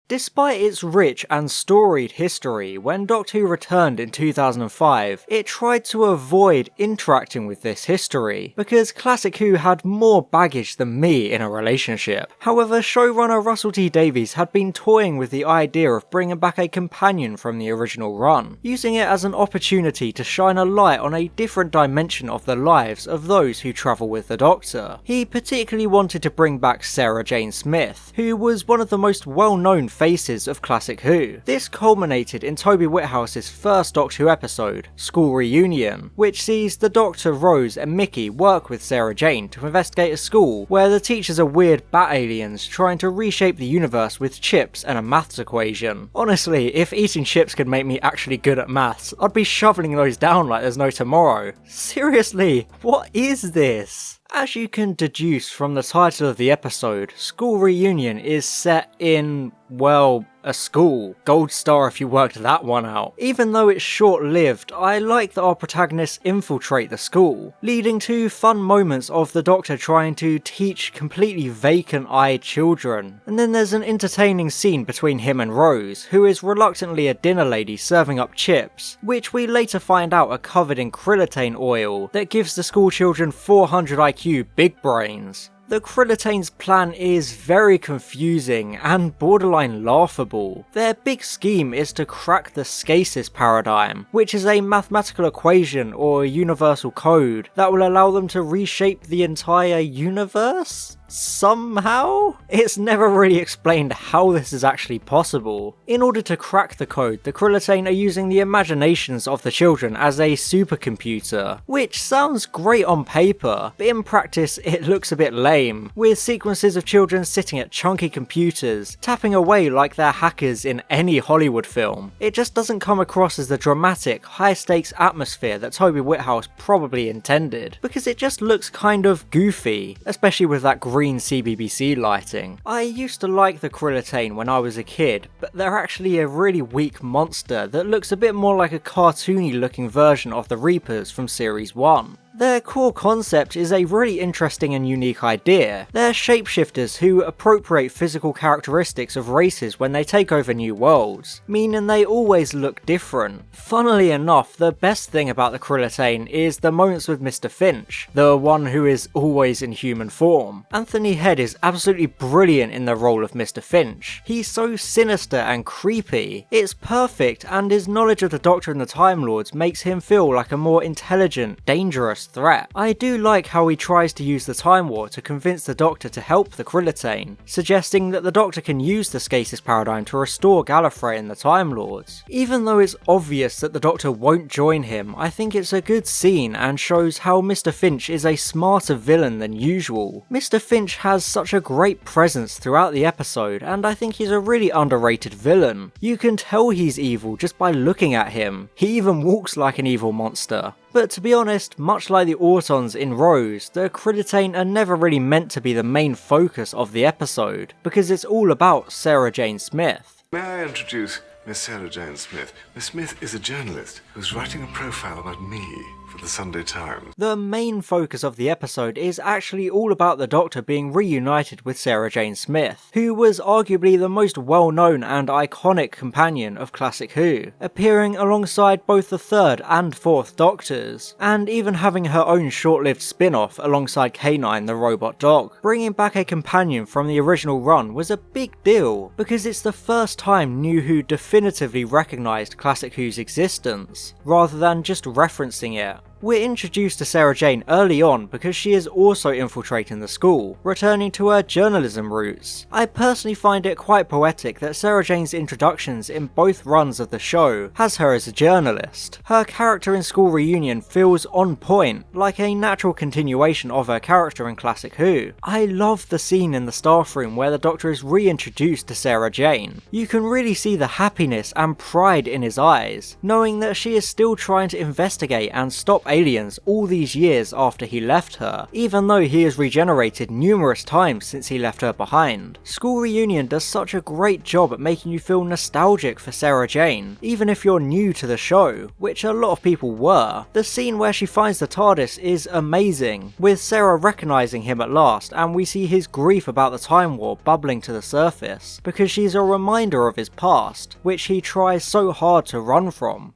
Despite its rich and storied history, when Doctor Who returned in 2005, it tried to avoid interacting with this history, because Classic Who had more baggage than me in a relationship. However, showrunner Russell T Davies had been toying with the idea of bringing back a companion from the original run, using it as an opportunity to shine a light on a different dimension of the lives of those who travel with the Doctor. He particularly wanted to bring back Sarah Jane Smith, who was one of the most well-known faces of Classic Who. This culminated in Toby Whithouse's first Doctor Who episode, School Reunion, which sees the Doctor, Rose and Mickey work with Sarah Jane to investigate a school where the teachers are weird bat aliens trying to reshape the universe with chips and a maths equation. Honestly, if eating chips could make me actually good at maths, I'd be shoveling those down like there's no tomorrow. Seriously, what is this? As you can deduce from the title of the episode, School Reunion is set in, well, a school. Gold star if you worked that one out. Even though it's short-lived, I like that our protagonists infiltrate the school, leading to fun moments of the Doctor trying to teach completely vacant-eyed children. And then there's an entertaining scene between him and Rose, who is reluctantly a dinner lady serving up chips, which we later find out are covered in krillitane oil that gives the school children 400 IQ big brains. The Krillitane's plan is very confusing and borderline laughable. Their big scheme is to crack the stasis paradigm, which is a mathematical equation or universal code that will allow them to reshape the entire universe? Somehow? It's never really explained how this is actually possible. In order to crack the code, the Krillitane are using the imaginations of the children as a supercomputer, which sounds great on paper, but in practice it looks a bit lame, with sequences of children sitting at chunky computers, tapping away like they're hackers in any Hollywood film. It just doesn't come across as the dramatic, high-stakes atmosphere that Toby Whithouse probably intended, because it just looks kind of goofy, especially with that green CBBC lighting. I used to like the Krillitane when I was a kid, but they're actually a really weak monster that looks a bit more like a cartoony looking version of the Reapers from Series 1. Their core concept is a really interesting and unique idea. They're shapeshifters who appropriate physical characteristics of races when they take over new worlds, meaning they always look different. Funnily enough, the best thing about the Krillitane is the moments with Mr. Finch, the one who is always in human form. Anthony Head is absolutely brilliant in the role of Mr. Finch. He's so sinister and creepy. It's perfect, and his knowledge of the Doctor and the Time Lords makes him feel like a more intelligent, dangerous threat. I do like how he tries to use the Time War to convince the Doctor to help the Krillitane, suggesting that the Doctor can use the stasis paradigm to restore Gallifrey and the Time Lords. Even though it's obvious that the Doctor won't join him, I think it's a good scene and shows how Mr. Finch is a smarter villain than usual. Mr. Finch has such a great presence throughout the episode, and I think he's a really underrated villain. You can tell he's evil just by looking at him. He even walks like an evil monster. But to be honest, much like the Autons in Rose, the Krillitane are never really meant to be the main focus of the episode, because it's all about Sarah Jane Smith. May I introduce Miss Sarah Jane Smith? Miss Smith is a journalist who's writing a profile about me for the Sunday Times. The main focus of the episode is actually all about the Doctor being reunited with Sarah Jane Smith, who was arguably the most well-known and iconic companion of Classic Who, appearing alongside both the third and fourth Doctors, and even having her own short-lived spin-off alongside K9 the robot dog. Bringing back a companion from the original run was a big deal, because it's the first time New Who definitively recognised Classic Who's existence, rather than just referencing it. We're introduced to Sarah Jane early on because she is also infiltrating the school, returning to her journalism roots. I personally find it quite poetic that Sarah Jane's introductions in both runs of the show has her as a journalist. Her character in School Reunion feels on point, like a natural continuation of her character in Classic Who. I love the scene in the staff room where the Doctor is reintroduced to Sarah Jane. You can really see the happiness and pride in his eyes, knowing that she is still trying to investigate and stop aliens all these years after he left her, even though he has regenerated numerous times since he left her behind. School Reunion does such a great job at making you feel nostalgic for Sarah Jane, even if you're new to the show, which a lot of people were. The scene where she finds the TARDIS is amazing, with Sarah recognising him at last, and we see his grief about the Time War bubbling to the surface, because she's a reminder of his past, which he tries so hard to run from.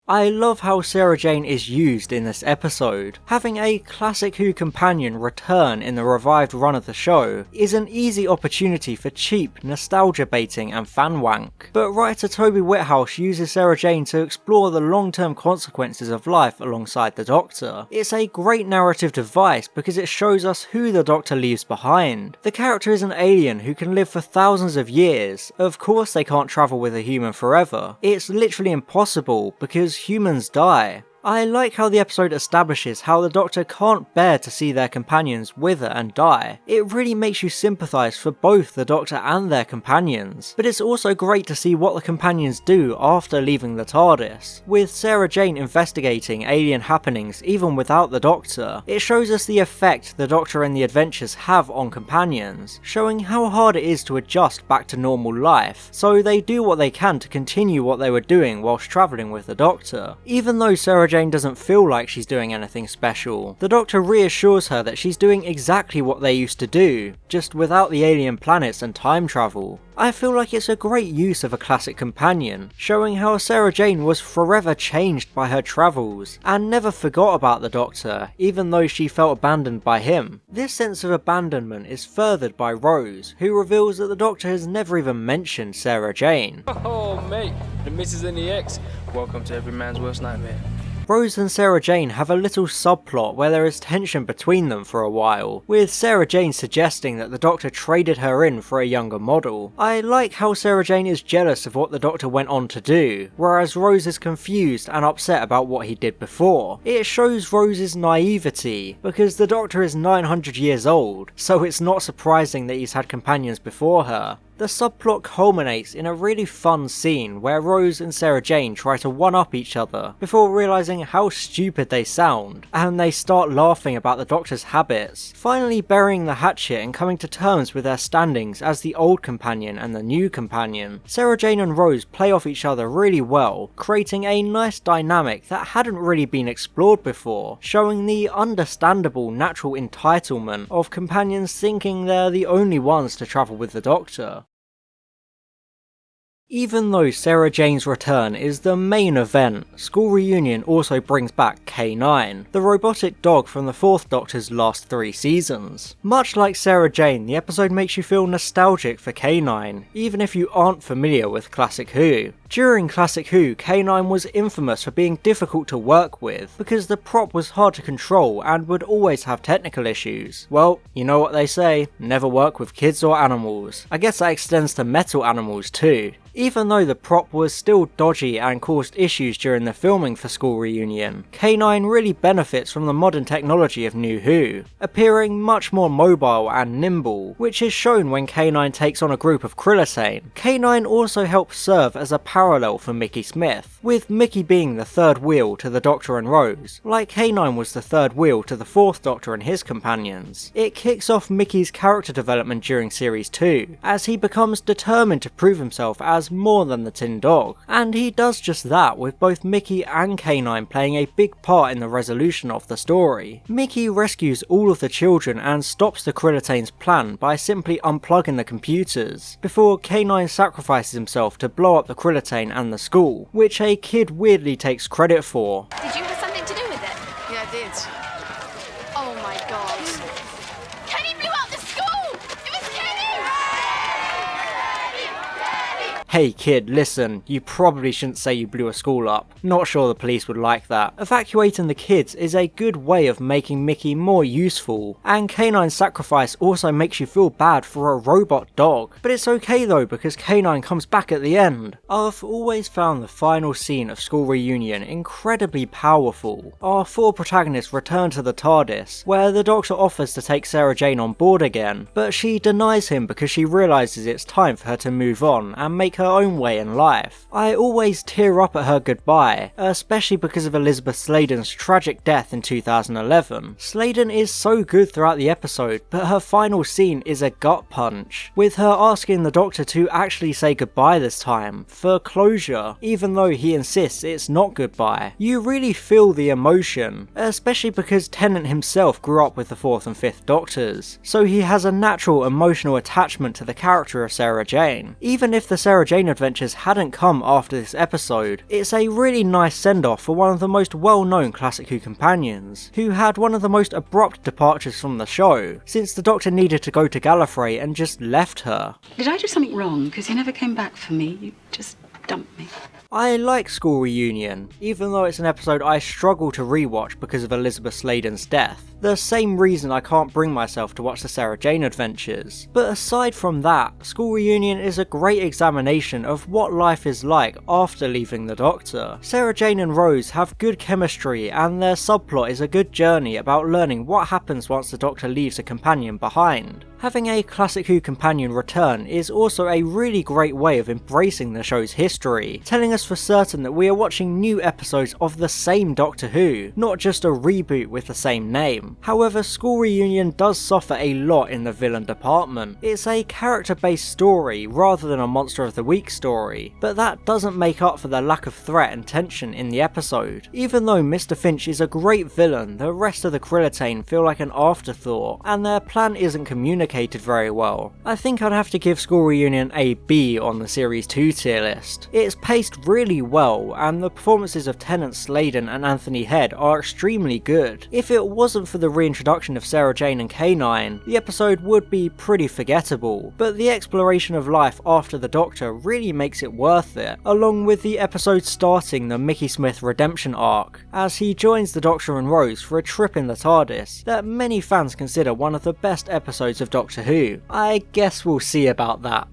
I love how Sarah Jane is used in this episode. Having a classic Who companion return in the revived run of the show is an easy opportunity for cheap nostalgia baiting and fan wank. But writer Toby Whithouse uses Sarah Jane to explore the long-term consequences of life alongside the Doctor. It's a great narrative device because it shows us who the Doctor leaves behind. The character is an alien who can live for thousands of years. Of course they can't travel with a human forever. It's literally impossible because humans die. I like how the episode establishes how the Doctor can't bear to see their companions wither and die. It really makes you sympathise for both the Doctor and their companions, but it's also great to see what the companions do after leaving the TARDIS. With Sarah Jane investigating alien happenings even without the Doctor, it shows us the effect the Doctor and the adventures have on companions, showing how hard it is to adjust back to normal life, so they do what they can to continue what they were doing whilst travelling with the Doctor. Even though Sarah Jane doesn't feel like she's doing anything special, the Doctor reassures her that she's doing exactly what they used to do, just without the alien planets and time travel. I feel like it's a great use of a classic companion, showing how Sarah Jane was forever changed by her travels, and never forgot about the Doctor, even though she felt abandoned by him. This sense of abandonment is furthered by Rose, who reveals that the Doctor has never even mentioned Sarah Jane. Oh mate, the missus and the ex, welcome to every man's worst nightmare. Rose and Sarah Jane have a little subplot where there is tension between them for a while, with Sarah Jane suggesting that the Doctor traded her in for a younger model. I like how Sarah Jane is jealous of what the Doctor went on to do, whereas Rose is confused and upset about what he did before. It shows Rose's naivety, because the Doctor is 900 years old, so it's not surprising that he's had companions before her. The subplot culminates in a really fun scene where Rose and Sarah Jane try to one-up each other before realising how stupid they sound, and they start laughing about the Doctor's habits, finally burying the hatchet and coming to terms with their standings as the old companion and the new companion. Sarah Jane and Rose play off each other really well, creating a nice dynamic that hadn't really been explored before, showing the understandable natural entitlement of companions thinking they're the only ones to travel with the Doctor. Even though Sarah Jane's return is the main event, School Reunion also brings back K9, the robotic dog from the 4th Doctor's last 3 seasons. Much like Sarah Jane, the episode makes you feel nostalgic for K9, even if you aren't familiar with Classic Who. During Classic Who, K9 was infamous for being difficult to work with, because the prop was hard to control and would always have technical issues. Well, you know what they say, never work with kids or animals. I guess that extends to metal animals too. Even though the prop was still dodgy and caused issues during the filming for School Reunion, K9 really benefits from the modern technology of New Who, appearing much more mobile and nimble, which is shown when K9 takes on a group of Krillitane. K9 also helps serve as a parallel for Mickey Smith, with Mickey being the third wheel to the Doctor and Rose, like K9 was the third wheel to the 4th Doctor and his companions. It kicks off Mickey's character development during Series 2, as he becomes determined to prove himself as more than the Tin Dog, and he does just that, with both Mickey and K9 playing a big part in the resolution of the story. Mickey rescues all of the children and stops the Krillitane's plan by simply unplugging the computers, before K9 sacrifices himself to blow up the Krillitane and the school, which a kid weirdly takes credit for. Did you have something to do with it? Yeah, I did. Oh my god. Kenny blew up the school! It was Kenny! Hey kid, listen, you probably shouldn't say you blew a school up. Not sure the police would like that. Evacuating the kids is a good way of making Mickey more useful, and K9's sacrifice also makes you feel bad for a robot dog. But it's okay though, because K9 comes back at the end. I've always found the final scene of School Reunion incredibly powerful. Our 4 protagonists return to the TARDIS, where the Doctor offers to take Sarah Jane on board again, but she denies him because she realises it's time for her to move on and make her own way in life. I always tear up at her goodbye, especially because of Elizabeth Sladen's tragic death in 2011. Sladen is so good throughout the episode, but her final scene is a gut punch, with her asking the Doctor to actually say goodbye this time, for closure, even though he insists it's not goodbye. You really feel the emotion, especially because Tennant himself grew up with the 4th and 5th Doctors, so he has a natural emotional attachment to the character of Sarah Jane. Even if the Sarah Jane adventures hadn't come after this episode, it's a really nice send-off for one of the most well-known Classic Who companions, who had one of the most abrupt departures from the show, since the Doctor needed to go to Gallifrey and just left her. Did I do something wrong? Because you never came back for me. You just dumped me. I like School Reunion, even though it's an episode I struggle to rewatch because of Elizabeth Sladen's death. The same reason I can't bring myself to watch the Sarah Jane adventures. But aside from that, School Reunion is a great examination of what life is like after leaving the Doctor. Sarah Jane and Rose have good chemistry, and their subplot is a good journey about learning what happens once the Doctor leaves a companion behind. Having a Classic Who companion return is also a really great way of embracing the show's history, telling us for certain that we are watching new episodes of the same Doctor Who, not just a reboot with the same name. However, School Reunion does suffer a lot in the villain department. It's a character-based story rather than a Monster of the Week story, but that doesn't make up for the lack of threat and tension in the episode. Even though Mr. Finch is a great villain, the rest of the Krillitane feel like an afterthought, and their plan isn't communicated very well. I think I'd have to give School Reunion a B on the Series 2 tier list. It's paced really well, and the performances of Tennant, Sladen and Anthony Head are extremely good. If it wasn't for the reintroduction of Sarah Jane and K9, the episode would be pretty forgettable, but the exploration of life after the Doctor really makes it worth it, along with the episode starting the Mickey Smith redemption arc, as he joins the Doctor and Rose for a trip in the TARDIS that many fans consider one of the best episodes of Doctor Who. I guess we'll see about that.